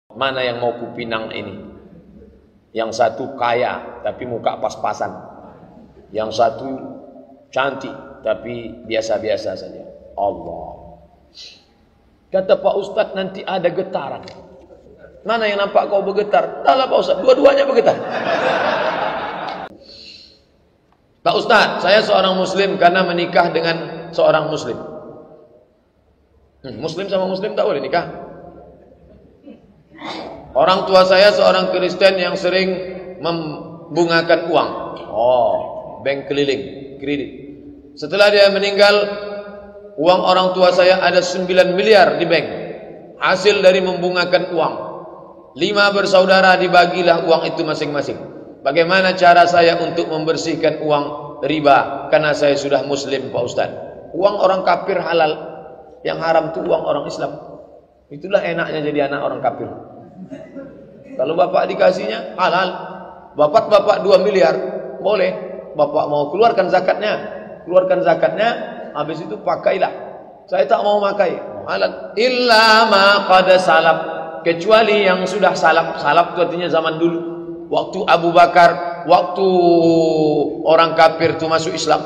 Mana yang mau kupinang ini? Yang satu kaya tapi muka pas-pasan, yang satu cantik tapi biasa-biasa saja. Allah. Kata Pak Ustadz, nanti ada getaran. Mana yang nampak kau bergetar? Dah lah Pak Ustadz, dua-duanya bergetar. Pak Ustadz, saya seorang muslim karena menikah dengan seorang muslim. Muslim sama muslim tak boleh nikah. Orang tua saya seorang Kristen yang sering membungakan uang. Oh, bank keliling, kredit. Setelah dia meninggal, uang orang tua saya ada 9 miliar di bank. Hasil dari membungakan uang. 5 bersaudara, dibagilah uang itu masing-masing. Bagaimana cara saya untuk membersihkan uang riba? Karena saya sudah muslim Pak Ustaz. Uang orang kafir halal, yang haram itu uang orang Islam. Itulah enaknya jadi anak orang kafir. Kalau bapak dikasihnya halal, bapak 2 miliar, boleh. Bapak mau keluarkan zakatnya, habis itu pakailah. Saya tak mau pakai, halal. Illa ma qad salaf, kecuali yang sudah salaf. Salaf itu artinya zaman dulu. Waktu Abu Bakar, waktu orang kafir itu masuk Islam.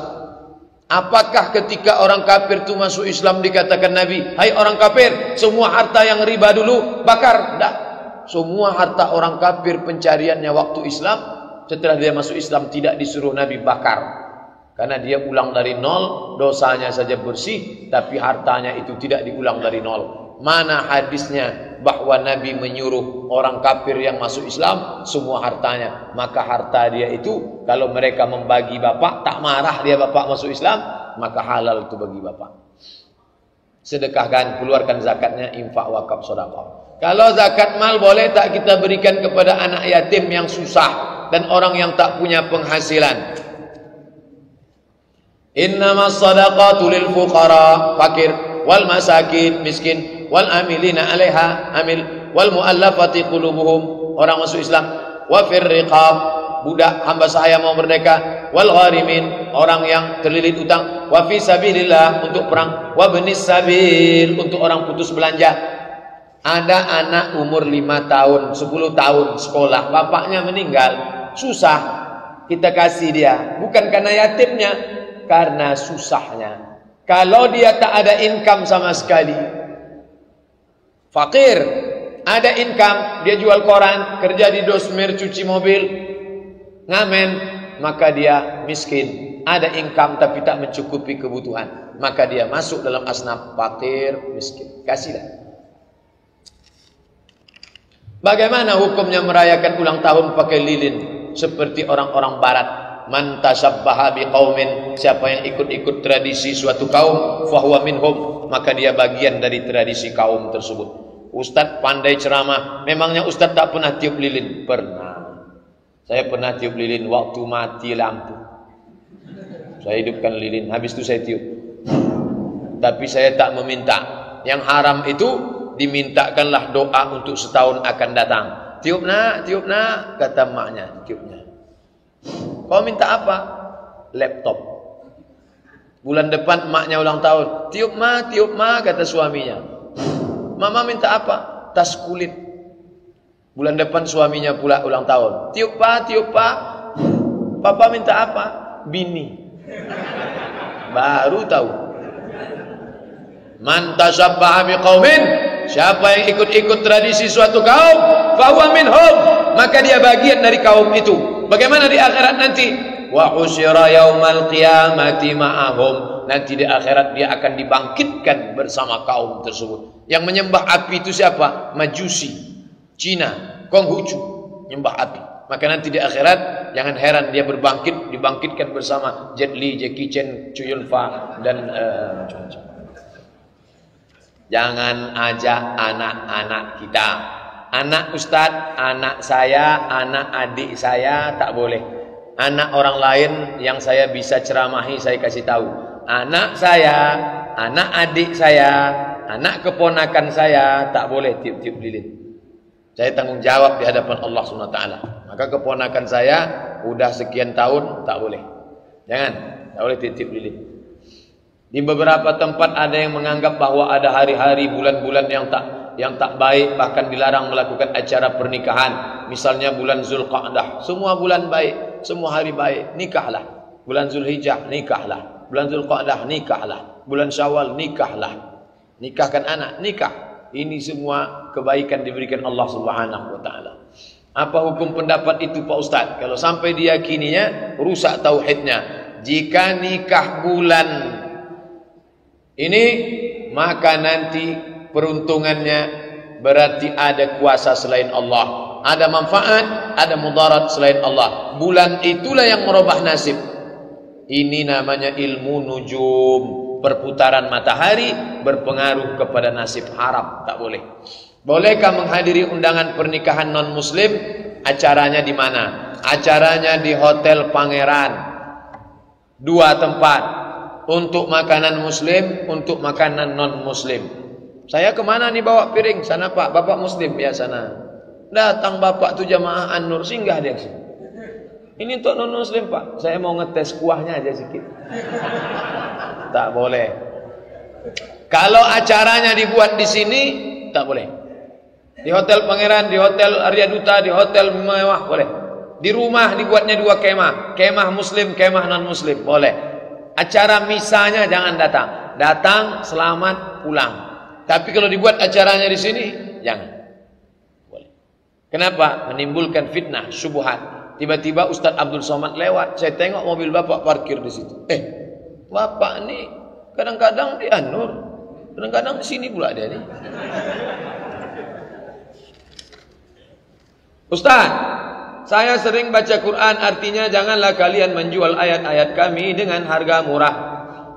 Apakah ketika orang kafir itu masuk Islam dikatakan Nabi, hai orang kafir, semua harta yang riba dulu bakar? Tidak. Semua harta orang kafir pencariannya waktu Islam, setelah dia masuk Islam tidak disuruh Nabi bakar. Karena dia ulang dari nol, dosanya saja bersih, tapi hartanya itu tidak diulang dari nol. Mana hadisnya bahwa Nabi menyuruh orang kafir yang masuk Islam semua hartanya? Maka harta dia itu kalau mereka membagi bapak, tak marah dia bapak masuk Islam, maka halal itu bagi bapak. Sedekahkan, keluarkan zakatnya, infak, wakaf, sedekah. Kalau zakat mal boleh tak kita berikan kepada anak yatim yang susah dan orang yang tak punya penghasilan? Innamas sadaqatu lil fuqara, fakir, wal masakin, miskin, wal amilina 'alaiha, amil, wal muallafati qulubuhum, orang masuk Islam, wa fir riqab, budak hamba sahaya mau merdeka, wal gharimin, orang yang terlilit utang, wa fi sabilillah, untuk perang, wa benis sabil, untuk orang putus belanja. Ada anak umur 5 tahun, 10 tahun sekolah, bapaknya meninggal, susah, kita kasih dia, bukan karena yatimnya, karena susahnya. Kalau dia tak ada income sama sekali, fakir, ada income, dia jual koran, kerja di dosmir, cuci mobil, ngamen, maka dia miskin. Ada income tapi tak mencukupi kebutuhan, maka dia masuk dalam asnaf fakir, miskin. Kasihlah. Bagaimana hukumnya merayakan ulang tahun pakai lilin seperti orang-orang barat? Man tashabbaha biqaumin, siapa yang ikut-ikut tradisi suatu kaum, fahuwa minhum, maka dia bagian dari tradisi kaum tersebut. Ustadz pandai ceramah, memangnya Ustadz tak pernah tiup lilin? Pernah. Saya pernah tiup lilin waktu mati lampu. Saya hidupkan lilin, habis itu saya tiup. Tapi saya tak meminta. Yang haram itu dimintakanlah doa untuk setahun akan datang. Tiup nak, kata maknya, tiupnya. Kau minta apa? Laptop. Bulan depan maknya ulang tahun. Tiup ma, kata suaminya. Mama minta apa? Tas kulit. Bulan depan suaminya pula ulang tahun. Tiup pa. Papa minta apa? Bini. Baru tahu. Man tashabbaha biqaumin, siapa yang ikut-ikut tradisi suatu kaum, fahuwa minhum, maka dia bagian dari kaum itu. Bagaimana di akhirat nanti? Wa husyira yaumal qiyamati ma'ahum, nanti di akhirat dia akan dibangkitkan bersama kaum tersebut. Yang menyembah api itu siapa? Majusi, Cina, Konghucu, menyembah api. Maka nanti di akhirat jangan heran dia dibangkitkan bersama Jet Li, Jackie Chan, Chow Yun Fat dan macam-macam. Jangan ajak anak-anak kita. Anak Ustadz, anak saya, anak adik saya tak boleh. Anak orang lain yang saya bisa ceramahi saya kasih tahu. Anak saya, anak adik saya, anak keponakan saya tak boleh tiup-tiup lilin. Saya tanggung jawab di hadapan Allah SWT. Maka keponakan saya udah sekian tahun tak boleh. Jangan, tak boleh tiup-tiup lilin. Di beberapa tempat ada yang menganggap bahwa ada hari-hari, bulan-bulan yang tak Yang tak baik bahkan dilarang melakukan acara pernikahan. Misalnya bulan Zulqa'dah. Semua bulan baik, semua hari baik, nikahlah. Bulan Zulhijjah, nikahlah. Bulan Zulqa'dah, nikahlah. Bulan Syawal, nikahlah. Nikahkan anak, nikah. Ini semua kebaikan diberikan Allah Subhanahu wa taala. Apa hukum pendapat itu Pak Ustaz? Kalau sampai diyakininya rusak tauhidnya. Jika nikah bulan ini, maka nanti peruntungannya berarti ada kuasa selain Allah, ada manfaat, ada mudarat selain Allah. Bulan itulah yang merubah nasib. Ini namanya ilmu nujum, perputaran matahari berpengaruh kepada nasib. Haram, tak boleh. Bolehkah menghadiri undangan pernikahan non muslim? Acaranya di mana? Acaranya di Hotel Pangeran. 2 tempat, untuk makanan muslim, untuk makanan non muslim. Saya kemana nih bawa piring? Sana Pak, Bapak muslim ya sana. Datang Bapak tuh jamaah An-Nur, singgah dia sini. Ini untuk non muslim Pak, saya mau ngetes kuahnya aja sedikit. Tak boleh. Kalau acaranya dibuat di sini, tak boleh. Di Hotel Pangeran, di Hotel Arya Duta, di hotel mewah boleh. Di rumah dibuatnya 2 kemah, kemah muslim, kemah non muslim, boleh. Acara misanya jangan datang. Datang, selamat, pulang. Tapi kalau dibuat acaranya di sini, jangan. Boleh. Kenapa? Menimbulkan fitnah, syubhat. Tiba-tiba Ustadz Abdul Somad lewat, saya tengok mobil Bapak parkir di situ. Bapak ini kadang-kadang di An-Nur, kadang-kadang di sini pula dia nih. Ustaz, saya sering baca Quran, artinya janganlah kalian menjual ayat-ayat kami dengan harga murah.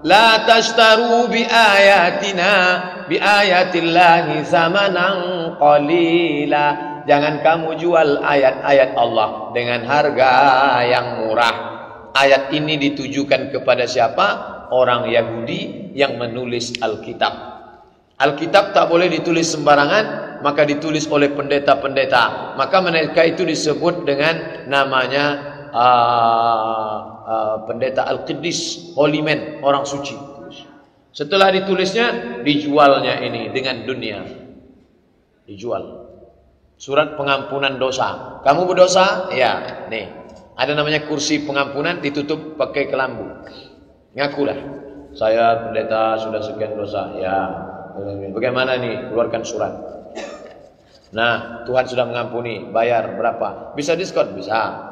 La tashtaru bi ayatina bi ayatillahi samanan qalila. Jangan kamu jual ayat-ayat Allah dengan harga yang murah. Ayat ini ditujukan kepada siapa? Orang Yahudi yang menulis Alkitab. Alkitab tak boleh ditulis sembarangan, maka ditulis oleh pendeta-pendeta. Maka mereka itu disebut dengan namanya pendeta Al-Qiddis, Holy Man, orang suci. Setelah ditulisnya, dijualnya ini dengan dunia. Dijual. Surat pengampunan dosa. Kamu berdosa? Ya, nih. Ada namanya kursi pengampunan, ditutup pakai kelambu. Ngakulah. Saya pendeta sudah sekian dosa. Ya. Bagaimana nih? Keluarkan surat. Nah, Tuhan sudah mengampuni. Bayar berapa? Bisa diskon? Bisa.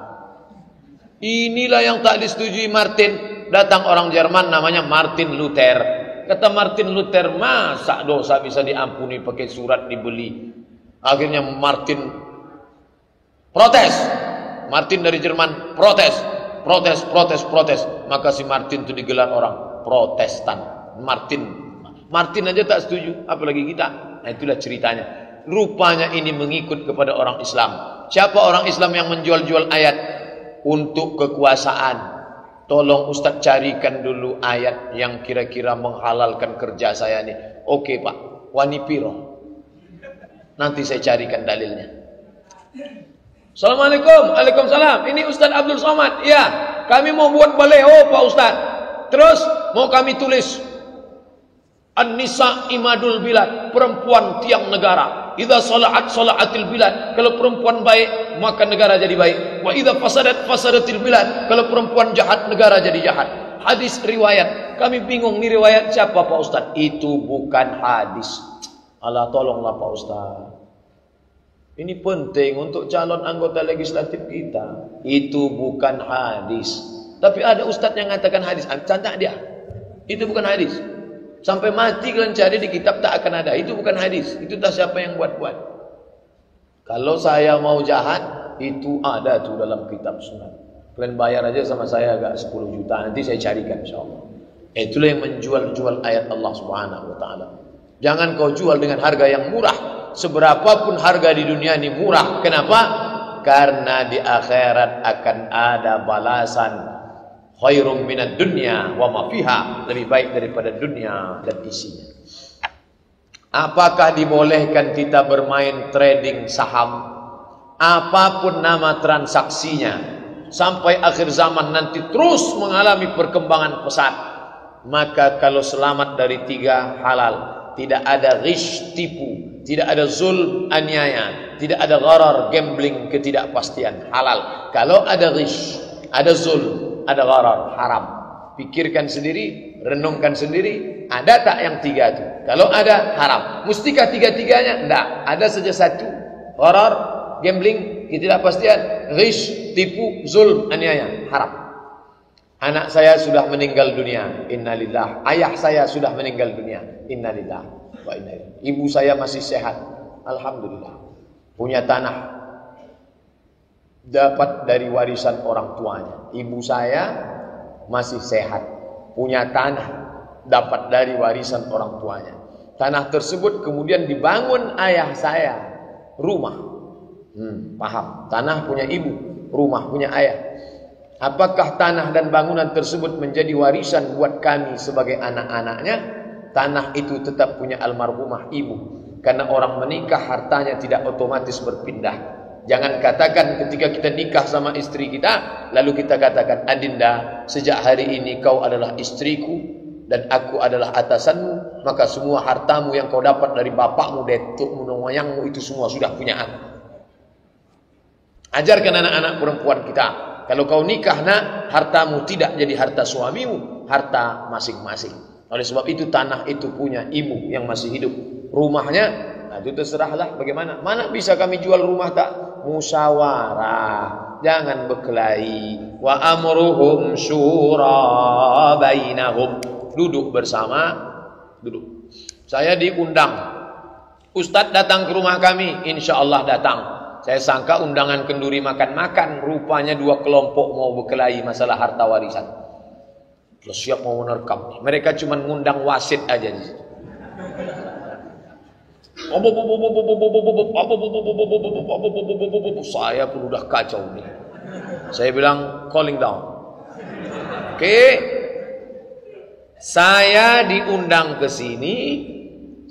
Inilah yang tak disetujui Martin. Datang orang Jerman namanya Martin Luther. Kata Martin Luther, masa dosa bisa diampuni pakai surat dibeli? Akhirnya Martin protes. Martin dari Jerman protes. Maka si Martin itu digelar orang Protestan. Martin aja tak setuju, apalagi kita. Nah, itulah ceritanya. Rupanya ini mengikut kepada orang Islam. Siapa orang Islam yang menjual-jual ayat untuk kekuasaan? Tolong Ustaz carikan dulu ayat yang kira-kira menghalalkan kerja saya nih. Oke Pak, wani piro. Nanti saya carikan dalilnya. Assalamualaikum. Waalaikumsalam. Ini Ustaz Abdul Somad. Ya, kami mau buat baleho Pak Ustaz. Terus mau kami tulis An-Nisa imadul bilad, perempuan tiang negara. Idza salatil bilad, kalau perempuan baik maka negara jadi baik. Wa idza fasadatil bilad, kalau perempuan jahat negara jadi jahat. Hadis riwayat. Kami bingung nih riwayat siapa Pak Ustaz? Itu bukan hadis. Allah tolonglah Pak Ustaz. Ini penting untuk calon anggota legislatif kita. Itu bukan hadis. Tapi ada ustaz yang mengatakan hadis. Cantik dia. Itu bukan hadis. Sampai mati kalian cari di kitab tak akan ada. Itu bukan hadis. Itu tak siapa yang buat-buat. Kalau saya mau jahat, itu ada tuh dalam kitab sunnah. Kalian bayar aja sama saya agak 10 juta. Nanti saya carikan insyaAllah. Itulah yang menjual-jual ayat Allah Subhanahu wa ta'ala. Jangan kau jual dengan harga yang murah. Seberapapun harga di dunia ini murah. Kenapa? Karena di akhirat akan ada balasan. Khairum minad dunya wa ma fiha, lebih baik daripada dunia dan isinya. Apakah dibolehkan kita bermain trading saham? Apapun nama transaksinya, sampai akhir zaman nanti terus mengalami perkembangan pesat. Maka kalau selamat dari 3 halal, tidak ada ghish, tipu, tidak ada zulm, aniaya, tidak ada gharar, gambling, ketidakpastian, halal. Kalau ada ghish, ada zulm, ada gharar, haram. Pikirkan sendiri, renungkan sendiri, ada tak yang tiga itu? Kalau ada, haram. Mustikah tiga-tiganya? Tidak, ada saja satu. Gharar, gambling, ketidakpastian, ghish, tipu, zulm, aniaya, haram. Anak saya sudah meninggal dunia, innalillah. Ayah saya sudah meninggal dunia, innalillah wa inna ilaihi. Ibu saya masih sehat, alhamdulillah. Punya tanah, dapat dari warisan orang tuanya. Ibu saya masih sehat, punya tanah, dapat dari warisan orang tuanya. Tanah tersebut kemudian dibangun ayah saya rumah. Paham? Tanah punya ibu, rumah punya ayah. Apakah tanah dan bangunan tersebut menjadi warisan buat kami sebagai anak-anaknya? Tanah itu tetap punya almarhumah ibu. Karena orang menikah hartanya tidak otomatis berpindah. Jangan katakan ketika kita nikah sama istri kita, lalu kita katakan, Adinda, sejak hari ini kau adalah istriku dan aku adalah atasanmu, maka semua hartamu yang kau dapat dari bapakmu, datukmu, moyangmu itu semua sudah punya aku. Ajarkan anak-anak perempuan kita, kalau kau nikah nak, hartamu tidak jadi harta suamimu, harta masing-masing. Oleh sebab itu tanah itu punya ibu yang masih hidup. Rumahnya, nah itu terserahlah bagaimana. Mana bisa kami jual rumah tak? Musyawarah, jangan berkelahi. Wa amruhum syura bainahum. Duduk bersama, duduk. Saya diundang. Ustadz datang ke rumah kami, insya Allah datang. Saya sangka undangan kenduri makan-makan, rupanya dua kelompok mau berkelahi masalah harta warisan. Terus siap mau menerkam. Mereka cuma ngundang wasit aja di situ. Saya pun udah kacau nih. Saya bilang calling down. Oke. Saya diundang ke sini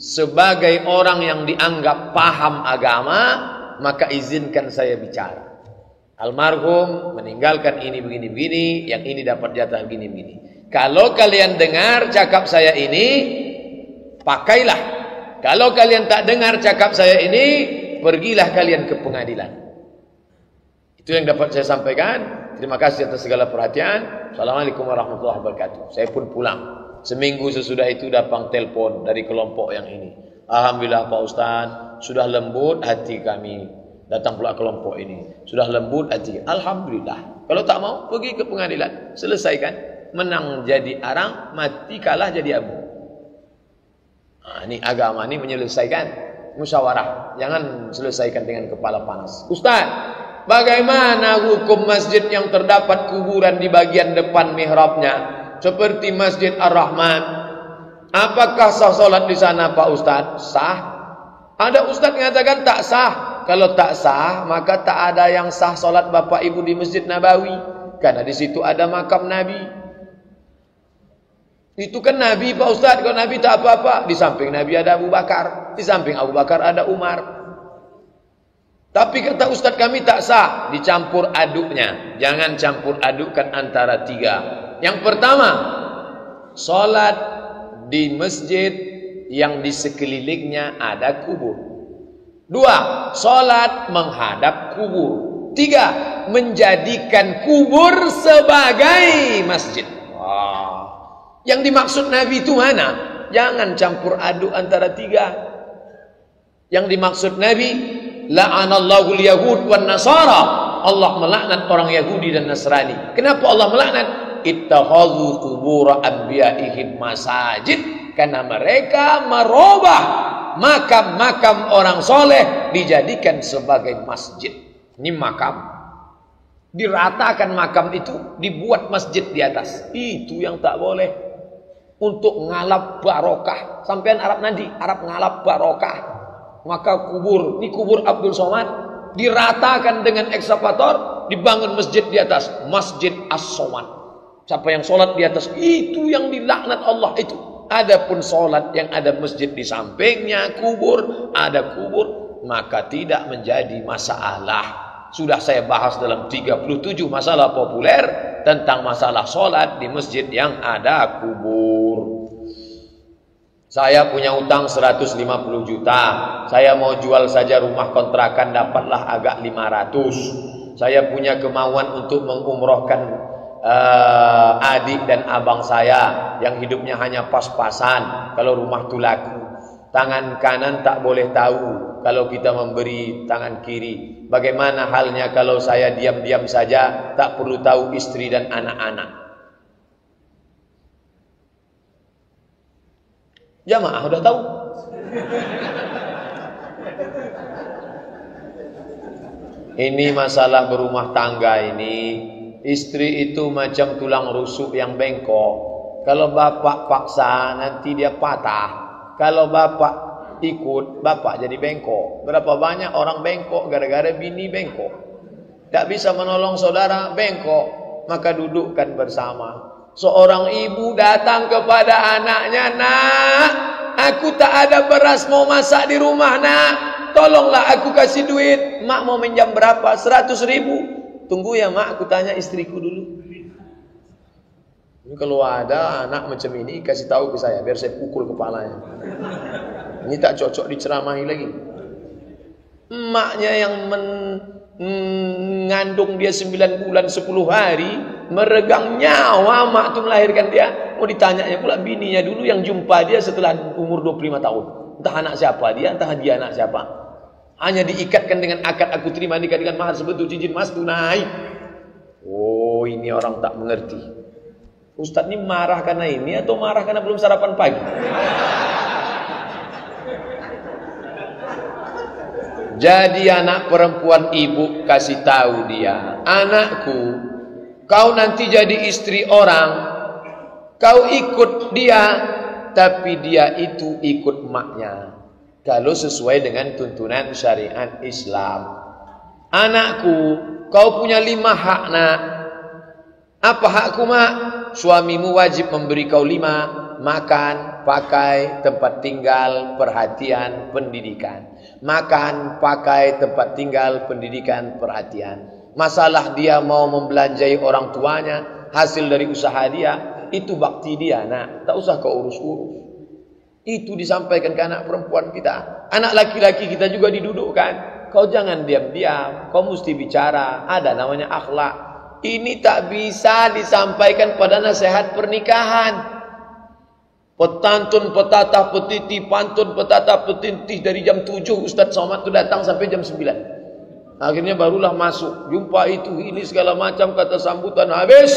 sebagai orang yang dianggap paham agama, maka izinkan saya bicara. Almarhum meninggalkan ini begini-begini, yang ini dapat jatah begini-begini. Kalau kalian dengar cakap saya ini, pakailah. Kalau kalian tak dengar cakap saya ini, pergilah kalian ke pengadilan. Itu yang dapat saya sampaikan. Terima kasih atas segala perhatian. Assalamualaikum warahmatullahi wabarakatuh. Saya pun pulang. Seminggu sesudah itu datang telepon dari kelompok yang ini. Alhamdulillah Pak Ustaz, sudah lembut hati kami. Datang pula kelompok ini. Sudah lembut hati. Alhamdulillah. Kalau tak mau, pergi ke pengadilan. Selesaikan. Menang jadi arang, mati kalah jadi abu. Nah, ini agama ini menyelesaikan. Musyawarah. Jangan selesaikan dengan kepala panas. Ustaz, bagaimana hukum masjid yang terdapat kuburan di bagian depan mihrabnya? Seperti Masjid Ar-Rahman. Apakah sah solat di sana Pak Ustaz? Sah. Ada Ustaz mengatakan tak sah. Kalau tak sah, maka tak ada yang sah solat Bapak Ibu di Masjid Nabawi. Karena di situ ada makam Nabi. Itu kan Nabi Pak Ustaz. Kalau Nabi tak apa-apa. Di samping Nabi ada Abu Bakar. Di samping Abu Bakar ada Umar. Tapi kata Ustaz kami tak sah. Dicampur aduknya. Jangan campur adukkan antara tiga. Yang pertama, solat di masjid yang di sekelilingnya ada kubur. Dua, solat menghadap kubur. Tiga, menjadikan kubur sebagai masjid. Wah. Yang dimaksud Nabi itu mana? Jangan campur aduk antara tiga. Yang dimaksud Nabi, la'anallahu al-yahud wan nasara. Allah melaknat orang Yahudi dan Nasrani. Kenapa Allah melaknat? Ittakhadhu qubur anbiya'ihim masajid, karena mereka merubah makam-makam orang soleh dijadikan sebagai masjid. Ini makam, diratakan makam itu, dibuat masjid di atas. Itu yang tak boleh. Untuk ngalap barokah. Sampean Arab nanti, Arab ngalap barokah. Maka kubur, ini kubur Abdul Somad, diratakan dengan ekskavator, dibangun masjid di atas, Masjid As-Somad. Siapa yang sholat di atas, itu yang dilaknat Allah itu. Adapun sholat yang ada masjid di sampingnya kubur, ada kubur, maka tidak menjadi masalah. Sudah saya bahas dalam 37 masalah populer tentang masalah sholat di masjid yang ada kubur. Saya punya utang 150 juta. Saya mau jual saja rumah kontrakan, dapatlah agak 500. Saya punya kemauan untuk mengumrohkan adik dan abang saya yang hidupnya hanya pas-pasan. Kalau rumah itu laku, tangan kanan tak boleh tahu kalau kita memberi tangan kiri. Bagaimana halnya kalau saya diam-diam saja, tak perlu tahu istri dan anak-anak? Jamaah udah tahu. Ini masalah berumah tangga ini. Istri itu macam tulang rusuk yang bengkok. Kalau bapak paksa, nanti dia patah. Kalau bapak ikut, bapak jadi bengkok. Berapa banyak orang bengkok gara-gara bini bengkok. Tak bisa menolong saudara, bengkok. Maka dudukkan bersama. Seorang ibu datang kepada anaknya, "Nak, aku tak ada beras mau masak di rumah, nak. Tolonglah aku kasih duit. Mak mau minjam berapa? 100.000. Tunggu ya mak, aku tanya istriku dulu." Ini kalau ada anak macam ini, kasih tahu ke saya, biar saya pukul kepalanya. Ini tak cocok diceramahi lagi. Emaknya yang mengandung dia 9 bulan 10 hari, meregang nyawa mak tu melahirkan dia. Mau ditanyanya pula bininya dulu yang jumpa dia setelah umur 25 tahun. Entah anak siapa dia, entah dia anak siapa. Hanya diikatkan dengan akad aku terima nikah dengan mahar sebetul cincin emas tunai. Oh, ini orang tak mengerti. Ustaz ini marah karena ini atau marah karena belum sarapan pagi? Jadi anak perempuan ibu kasih tahu dia, "Anakku, kau nanti jadi istri orang, kau ikut dia, tapi dia itu ikut maknya. Kalau sesuai dengan tuntunan syariat Islam. Anakku, kau punya 5 hak, nak. Apa hakku, mak? Suamimu wajib memberi kau 5. Makan, pakai, tempat tinggal, perhatian, pendidikan. Makan, pakai, tempat tinggal, pendidikan, perhatian. Masalah dia mau membelanjai orang tuanya, hasil dari usaha dia, itu bakti dia, nak. Tak usah kau urus-urus." Itu disampaikan ke anak perempuan kita. Anak laki-laki kita juga didudukkan. Kau jangan diam-diam, kau mesti bicara. Ada namanya akhlak. Ini tak bisa disampaikan pada nasihat pernikahan. Petantun, petatah, petiti, pantun, petatah, petintih dari jam 7 Ustaz Somad itu datang sampai jam 9. Akhirnya barulah masuk. Jumpa itu ini segala macam kata sambutan habis.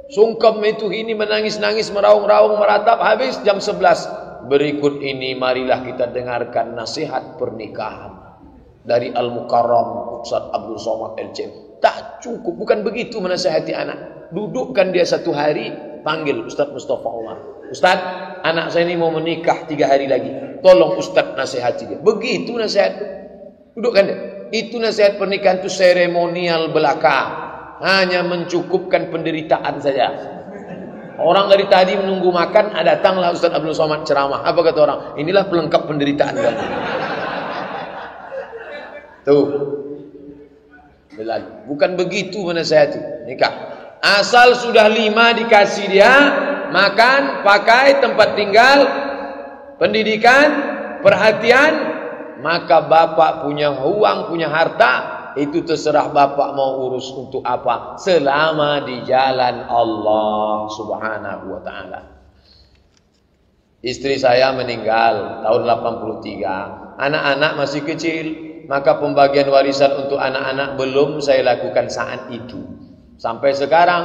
Sungkem itu ini menangis-nangis, meraung-raung, meratap, habis jam 11. Berikut ini marilah kita dengarkan nasihat pernikahan dari Al-Mukarram Ustaz Abdul Somad LC. Tak cukup, bukan begitu menasihati anak. Dudukkan dia 1 hari, panggil Ustaz Mustafa Umar. "Ustaz, anak saya ini mau menikah 3 hari lagi. Tolong Ustaz nasihati dia." Begitu nasihat. Dudukkan dia. Itu nasihat pernikahan itu seremonial belaka. Hanya mencukupkan penderitaan saja. Orang dari tadi menunggu makan, datanglah Ustaz Abdul Somad ceramah. Apa kata orang? Inilah pelengkap penderitaan kamu. Tuh. Bukan begitu menasihati nikah. Asal sudah 5 dikasih dia, makan, pakai, tempat tinggal, pendidikan, perhatian, maka bapak punya uang, punya harta, itu terserah bapak mau urus untuk apa, selama di jalan Allah Subhanahu wa ta'ala. Istri saya meninggal tahun 83. Anak-anak masih kecil, maka pembagian warisan untuk anak-anak belum saya lakukan saat itu. Sampai sekarang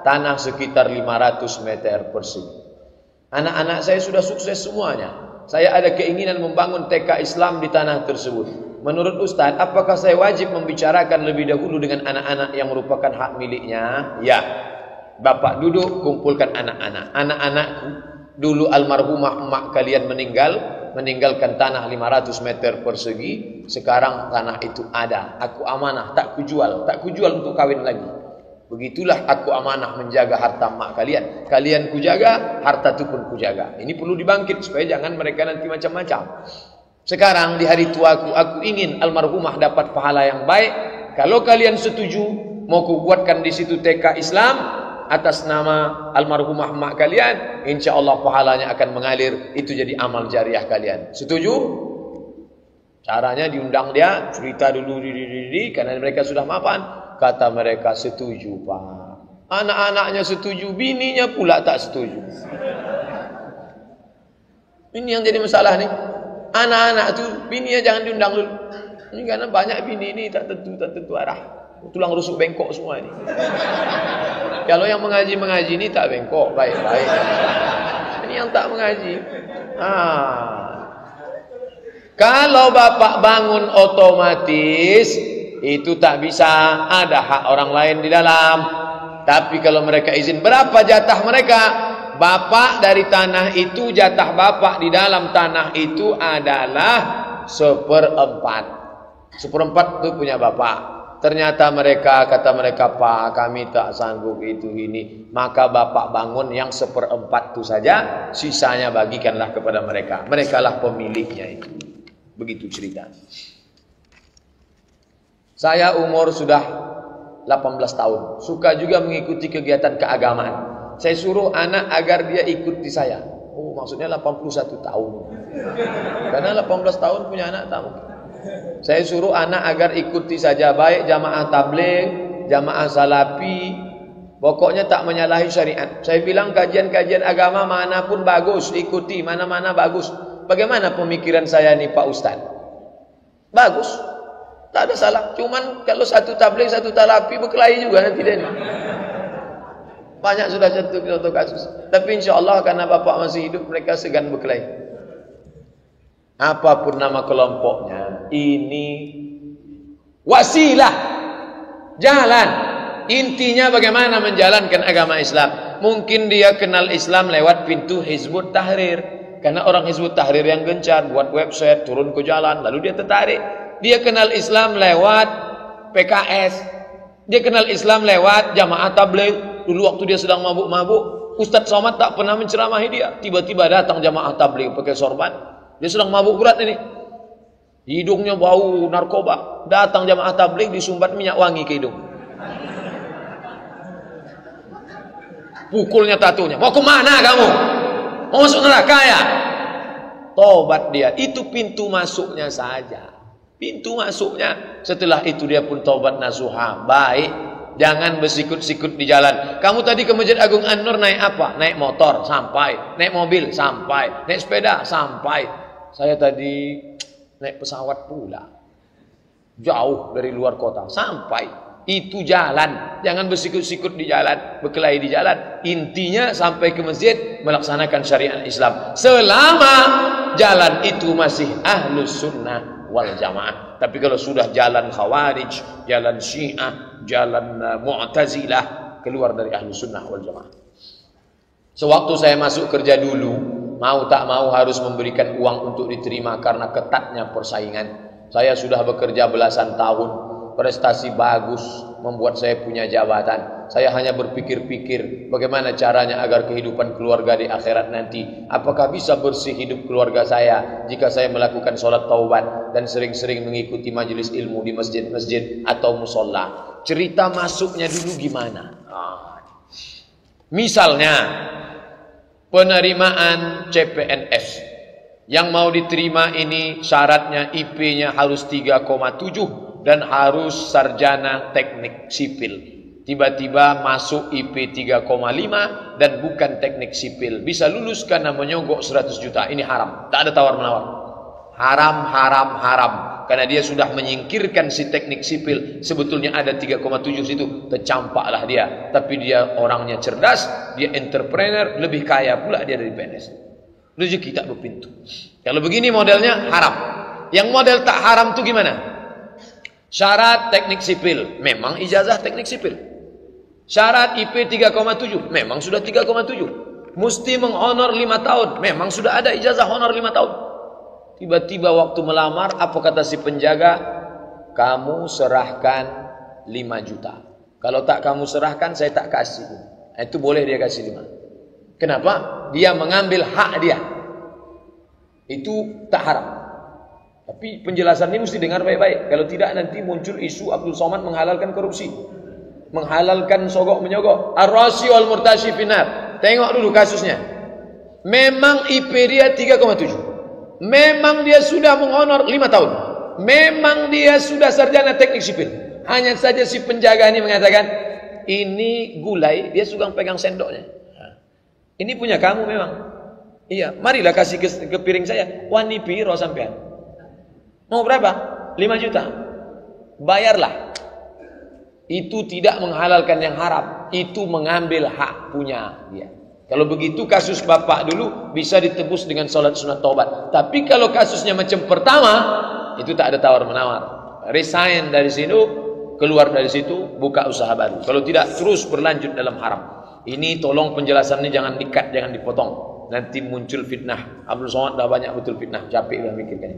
tanah sekitar 500 meter persegi. Anak-anak saya sudah sukses semuanya. Saya ada keinginan membangun TK Islam di tanah tersebut. Menurut Ustaz, apakah saya wajib membicarakan lebih dahulu dengan anak-anak yang merupakan hak miliknya? Ya. Bapak duduk, kumpulkan anak-anak. Anak-anakku, dulu almarhumah emak kalian meninggalkan tanah 500 meter persegi. Sekarang tanah itu ada. Aku amanah, tak kujual untuk kawin lagi. Begitulah aku amanah menjaga harta emak kalian. Kalian kujaga, harta itu pun kujaga. Ini perlu dibangkit supaya jangan mereka nanti macam-macam. Sekarang di hari tuaku, aku ingin almarhumah dapat pahala yang baik. Kalau kalian setuju, mau kubuatkan di situ TK Islam, atas nama almarhumah mak kalian, insya Allah pahalanya akan mengalir, itu jadi amal jariah kalian. Setuju? Caranya diundang dia, cerita dulu karena mereka sudah mapan. Kata mereka, setuju Pak. Anak-anaknya setuju, bininya pula tak setuju. Ini yang jadi masalah nih. Anak-anak tuh bininya jangan diundang dulu. Ini karena banyak bini ini tak tentu arah. Tulang rusuk bengkok semua ini. Kalau yang mengaji ini tak bengkok, baik-baik. Ini yang tak mengaji. Kalau bapak bangun otomatis itu tak bisa, ada hak orang lain di dalam. Tapi kalau mereka izin, berapa jatah mereka? Bapak dari tanah itu, jatah bapak di dalam tanah itu adalah 1/4. 1/4 itu punya bapak. Ternyata mereka, kata mereka, Pak, kami tak sanggup itu ini. Maka bapak bangun yang 1/4 itu saja, sisanya bagikanlah kepada mereka. Merekalah pemiliknya itu. Begitu cerita. Saya umur sudah 18 tahun. Suka juga mengikuti kegiatan keagamaan. Saya suruh anak agar dia ikut di saya. Oh, maksudnya 81 tahun. Karena 18 tahun punya anak tak mungkin. Saya suruh anak agar ikuti saja, baik jamaah tabligh, jamaah salafi, pokoknya tak menyalahi syariat. Saya bilang kajian-kajian agama manapun bagus, ikuti, mana-mana bagus. Bagaimana pemikiran saya nih Pak Ustadz? Bagus, tak ada salah. Cuman kalau satu tabligh, satu salafi berkelahi juga nanti dia nih. Banyak sudah contoh kasus. Tapi insya Allah karena bapak masih hidup, mereka segan berkelahi. Apapun nama kelompoknya, ini wasilah, jalan. Intinya bagaimana menjalankan agama Islam. Mungkin dia kenal Islam lewat pintu Hizbut Tahrir. Karena orang Hizbut Tahrir yang gencar, buat website, turun ke jalan, lalu dia tertarik. Dia kenal Islam lewat PKS. Dia kenal Islam lewat jamaah tabligh. Dulu waktu dia sedang mabuk-mabuk, Ustadz Somad tak pernah menceramahi dia. Tiba-tiba datang jamaah tabligh pakai sorban. Dia sedang mabuk berat ini. Hidungnya bau narkoba. Datang jamaah tabligh disumbat minyak wangi ke hidung. Pukulnya tatunya. Mau kemana kamu? Mau masuk neraka ya? Tobat dia. Itu pintu masuknya saja. Pintu masuknya. Setelah itu dia pun tobat nasuha. Baik. Jangan bersikut-sikut di jalan. Kamu tadi ke Masjid Agung An-Nur naik apa? Naik motor, sampai. Naik mobil, sampai. Naik sepeda, sampai. Saya tadi naik pesawat pula. Jauh dari luar kota, sampai. Itu jalan. Jangan bersikut-sikut di jalan, berkelahi di jalan. Intinya sampai ke masjid melaksanakan syariat Islam. Selama jalan itu masih ahlus sunnah wal jamaah. Tapi kalau sudah jalan khawarij, jalan syiah, jalan mu'tazilah, keluar dari ahlu sunnah wal jamaah. Sewaktu saya masuk kerja dulu, mau tak mau harus memberikan uang untuk diterima karena ketatnya persaingan. Saya sudah bekerja belasan tahun, prestasi bagus, membuat saya punya jabatan. Saya hanya berpikir-pikir bagaimana caranya agar kehidupan keluarga di akhirat nanti. Apakah bisa bersih hidup keluarga saya jika saya melakukan sholat taubat dan sering-sering mengikuti majelis ilmu di masjid-masjid atau musola. Cerita masuknya dulu gimana? Misalnya penerimaan CPNS yang mau diterima ini syaratnya IP-nya harus 3,7 dan harus sarjana teknik sipil. Tiba-tiba masuk IP 3,5 dan bukan teknik sipil. Bisa lulus karena menyogok 100 juta. Ini haram. Tak ada tawar-menawar. Haram, haram, haram. Karena dia sudah menyingkirkan si teknik sipil. Sebetulnya ada 3,7 situ. Tercampaklah dia. Tapi dia orangnya cerdas. Dia entrepreneur. Lebih kaya pula dia dari PNS. Rezeki tak berpintu. Kalau begini modelnya haram. Yang model tak haram itu gimana? Syarat teknik sipil. Memang ijazah teknik sipil. Syarat IP 3,7. Memang sudah 3,7. Mesti menghonor 5 tahun. Memang sudah ada ijazah honor 5 tahun. Tiba-tiba waktu melamar, apa kata si penjaga? Kamu serahkan 5 juta. Kalau tak kamu serahkan, saya tak kasih. Itu boleh dia kasih 5. Kenapa? Dia mengambil hak dia. Itu tak haram. Tapi penjelasan ini mesti dengar baik-baik. Kalau tidak nanti muncul isu Abdul Somad menghalalkan korupsi. menghalalkan sogok menyogok. Ar-rashi wal murtashi finar. Tengok dulu kasusnya. Memang IP dia 3,7. Memang dia sudah menghonor 5 tahun. Memang dia sudah sarjana teknik sipil. Hanya saja si penjaga ini mengatakan, ini gulai, dia suka pegang sendoknya. Ini punya kamu memang. Iya, marilah kasih ke piring saya. Wani piro sampean. Mau berapa? 5 juta. Bayarlah. Itu tidak menghalalkan yang haram. Itu mengambil hak punya dia. Kalau begitu kasus bapak dulu bisa ditebus dengan salat sunat taubat. Tapi kalau kasusnya macam pertama, itu tak ada tawar-menawar. Resign dari situ, keluar dari situ, buka usaha baru. Kalau tidak, terus berlanjut dalam haram. Ini tolong penjelasannya jangan dikat, jangan dipotong. Nanti muncul fitnah. Abdul Somad dah banyak betul fitnah. Capek dah mikirkan.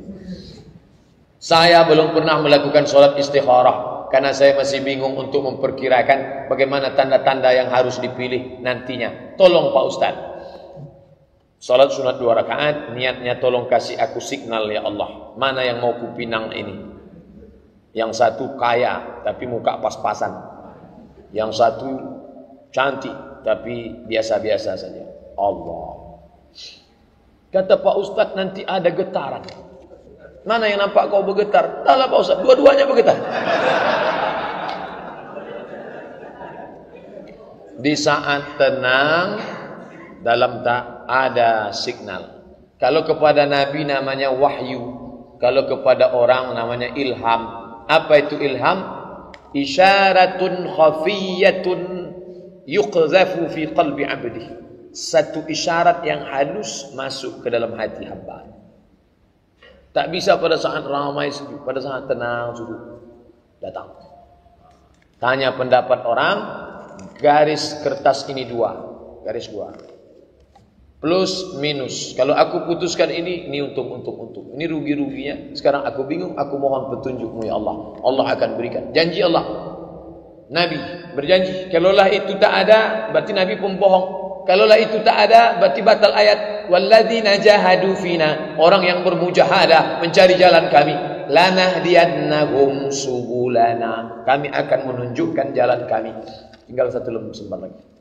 Saya belum pernah melakukan sholat istikharah. Karena saya masih bingung untuk memperkirakan bagaimana tanda-tanda yang harus dipilih nantinya. Tolong Pak Ustaz. Sholat sunat 2 rakaat. Niatnya tolong kasih aku signal ya Allah. Mana yang mau kupinang ini? Yang satu kaya tapi muka pas-pasan. Yang satu cantik tapi biasa-biasa saja. Allah. Kata Pak Ustaz nanti ada getaran. Mana yang nampak kau bergetar? Taklah Pak Ustaz, dua-duanya bergetar. Di saat tenang dalam tak ada signal. Kalau kepada Nabi namanya wahyu, kalau kepada orang namanya ilham. Apa itu ilham? Isyaratun khafiyatun yuqzafu fi qalbi abdi. Satu isyarat yang halus masuk ke dalam hati hamba. Tak bisa pada saat ramai sejuk, pada saat tenang sudah datang. Tanya pendapat orang, garis kertas ini 2, garis 2. Plus minus. Kalau aku putuskan ini untung. Ini rugi-ruginya. Sekarang aku bingung, aku mohon petunjukmu ya Allah. Allah akan berikan. Janji Allah. Nabi berjanji. Kalaulah itu tak ada, berarti Nabi pun bohong. Kalaulah itu tak ada, berarti batal ayat. Walladzina jahadu fina. Orang yang bermujahadah mencari jalan kami. Lanahdiyannahum subulana. Kami akan menunjukkan jalan kami. Tinggal 1 lembar lagi.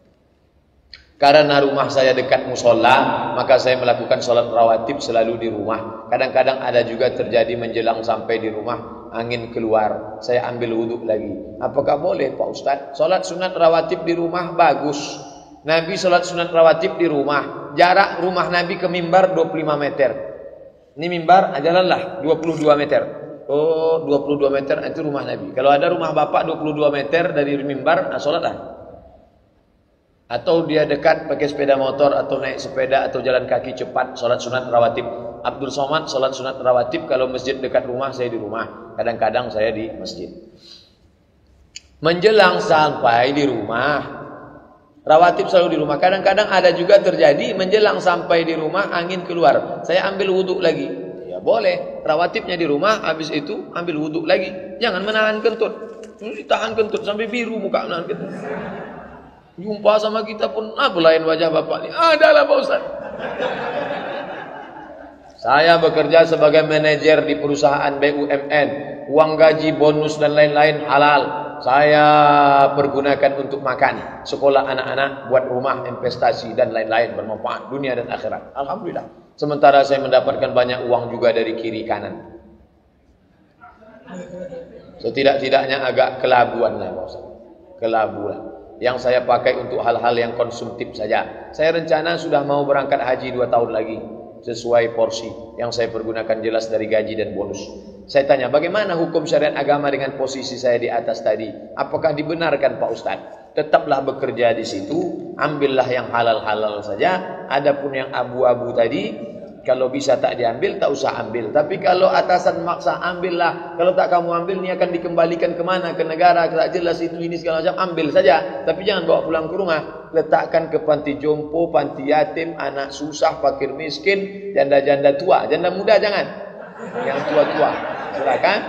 Karena rumah saya dekat musola, maka saya melakukan sholat rawatib selalu di rumah. Kadang-kadang ada juga terjadi menjelang sampai di rumah, angin keluar, saya ambil wudhu lagi. Apakah boleh Pak Ustaz? Sholat sunat rawatib di rumah bagus. Nabi sholat sunat rawatib di rumah. Jarak rumah Nabi ke mimbar 25 meter. Ini mimbar, jalanlah 22 meter. Oh, 22 meter itu rumah Nabi. Kalau ada rumah bapak 22 meter dari mimbar, nah sholatlah. Atau dia dekat pakai sepeda motor atau naik sepeda atau jalan kaki cepat sholat sunat rawatib. Abdul Somad sholat sunat rawatib kalau masjid dekat rumah, saya di rumah. Kadang-kadang saya di masjid. Menjelang sampai di rumah, rawatib selalu di rumah. Kadang-kadang ada juga terjadi menjelang sampai di rumah angin keluar, saya ambil wudhu lagi. Ya boleh, rawatibnya di rumah, habis itu ambil wudhu lagi. Jangan menahan kentut. Tahan kentut sampai biru muka menahan kentut. Jumpa sama kita pun lain wajah bapak ini. Adalah Pak Ustaz. Saya bekerja sebagai manajer di perusahaan BUMN. Uang gaji, bonus dan lain-lain halal. Saya pergunakan untuk makan, sekolah anak-anak, buat rumah, investasi dan lain-lain bermanfaat dunia dan akhirat. Alhamdulillah. Sementara saya mendapatkan banyak uang juga dari kiri kanan. Setidak-tidaknya agak kelabuan lah Pak Ustaz. Kelabuan. Yang saya pakai untuk hal-hal yang konsumtif saja. Saya rencana sudah mau berangkat haji 2 tahun lagi. Sesuai porsi yang saya pergunakan jelas dari gaji dan bonus. Saya tanya, bagaimana hukum syariat agama dengan posisi saya di atas tadi? Apakah dibenarkan Pak Ustaz? Tetaplah bekerja di situ. Ambillah yang halal-halal saja. Adapun yang abu-abu tadi, kalau bisa tak diambil, tak usah ambil. Tapi kalau atasan maksa, ambillah. Kalau tak kamu ambil, ini akan dikembalikan kemana? Ke negara, tak jelas itu, ini segala macam. Ambil saja. Tapi jangan bawa pulang ke rumah. Letakkan ke panti jompo, panti yatim, anak susah, fakir miskin, janda-janda tua. Janda muda jangan. Yang tua-tua. Silakan.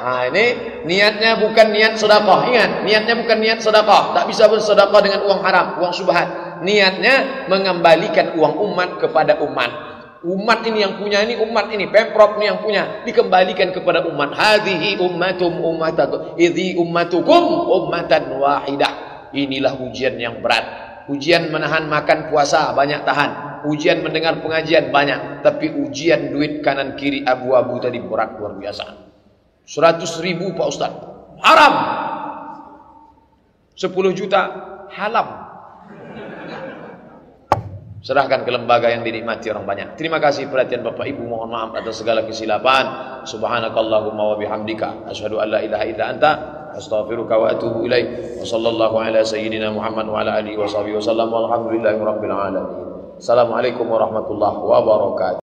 Nah ini niatnya bukan niat sedekah. Ingat, niatnya bukan niat sedekah. Tak bisa bersedekah dengan uang haram, uang syubhat. Niatnya mengembalikan uang umat kepada umat. Umat ini yang punya, ini umat ini, Pemprov ini yang punya, dikembalikan kepada umat. Hadhihi ummatum ummatakum, idhi ummatukum ummatan wahidah. Inilah ujian yang berat. Ujian menahan makan puasa banyak tahan. Ujian mendengar pengajian banyak, tapi ujian duit kanan kiri abu-abu tadi berat luar biasa. 100.000 Pak Ustaz. Haram. 10 juta haram. Serahkan ke lembaga yang dinikmati orang banyak. Terima kasih perhatian Bapak Ibu, mohon maaf atas segala kesilapan. Subhanakallahumma wa bihamdika asyhadu an la ilaha illa anta astaghfiruka wa atubu ilaik. Wa sallallahu ala sayyidina Muhammad wa ala alihi wa sahbihi wasallam walhamdulillahi rabbil alamin. Assalamualaikum warahmatullahi wabarakatuh.